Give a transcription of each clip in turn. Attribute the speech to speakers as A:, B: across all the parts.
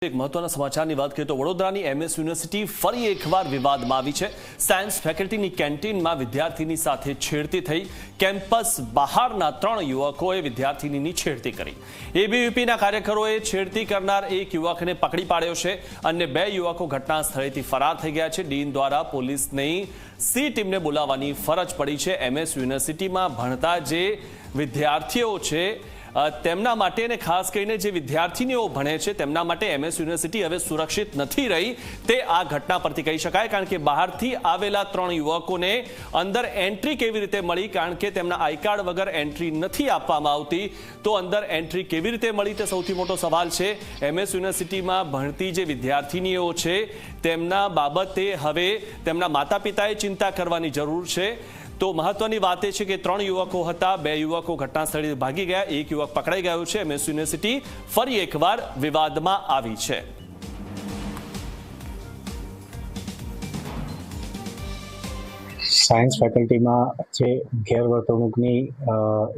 A: એક મહત્વના સમાચારની વાત કરીએ તો વડોદરાની એમએસ યુનિવર્સિટી ફરી એકવાર વિવાદમાં આવી છે। સાયન્સ ફેકલ્ટીની કેન્ટીનમાં વિદ્યાર્થીની સાથે છેડતી થઈ। કેમ્પસ બહારના 3 યુવકોએ વિદ્યાર્થીનીની છેડતી કરી। એબીવીપીના કાર્યકરોએ છેડતી કરનાર એક યુવકને પકડી પાડ્યો છે। અન્ય 2 યુવકો ઘટના સ્થળેથી ફરાર થઈ ગયા છે। ડીન દ્વારા પોલીસની સી ટીમને બોલાવવાની ફરજ પડી છે। એમએસ યુનિવર્સિટીમાં ભણતા જે વિદ્યાર્થીઓ છે તેમના માટે અને ખાસ કરીને જે વિદ્યાર્થીનીઓ ભણે છે તેમના માટે એમએસ યુનિવર્સિટી હવે સુરક્ષિત નથી રહી તે આ ઘટના પરથી કહી શકાય। કારણ કે બહારથી આવેલા 3 યુવકોને અંદર એન્ટ્રી કેવી રીતે મળી, કારણ કે તેમના આઈ કાર્ડ વગર એન્ટ્રી નથી આપવામાં આવતી, તો અંદર એન્ટ્રી કેવી રીતે મળી તે સૌથી મોટો સવાલ છે। એમએસ યુનિવર્સિટીમાં ભણતી જે વિદ્યાર્થીનીઓ છે તેમના બાબતે હવે તેમના માતા પિતાએ ચિંતા કરવાની જરૂર છે। તો મહત્વની વાત એ છે કે 3 યુવકો હતા, 2 યુવકો ઘટના સ્થળે ભાગી ગયા, 1 યુવક પકડાઈ ગયો છે। એમએસ યુનિવર્સિટી ફરી એકવાર વિવાદમાં આવી છે।
B: સાયન્સ ફેકલ્ટીમાં જે ગેરવર્તણૂકની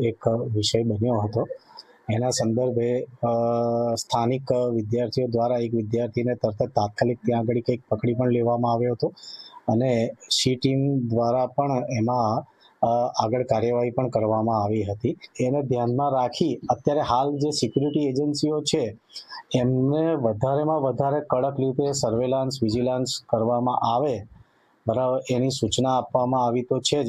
B: એક વિષય બન્યો હતો એના સંદર્ભે સ્થાનિક વિદ્યાર્થીઓ દ્વારા એક વિદ્યાર્થીને તરત તાત્કાલિક ત્યાં આગળ કંઈક પકડી પણ લેવામાં આવ્યો હતો અને સી ટીમ દ્વારા પણ એમાં આગળ કાર્યવાહી પણ કરવામાં આવી હતી। એને ધ્યાનમાં રાખી અત્યારે હાલ જે સિક્યુરિટી એજન્સીઓ છે એમને વધારેમાં વધારે કડક રીતે સર્વેલન્સ વિજિલન્સ કરવામાં આવે, બરાબર, એની સૂચના આપવામાં આવી તો છે જ।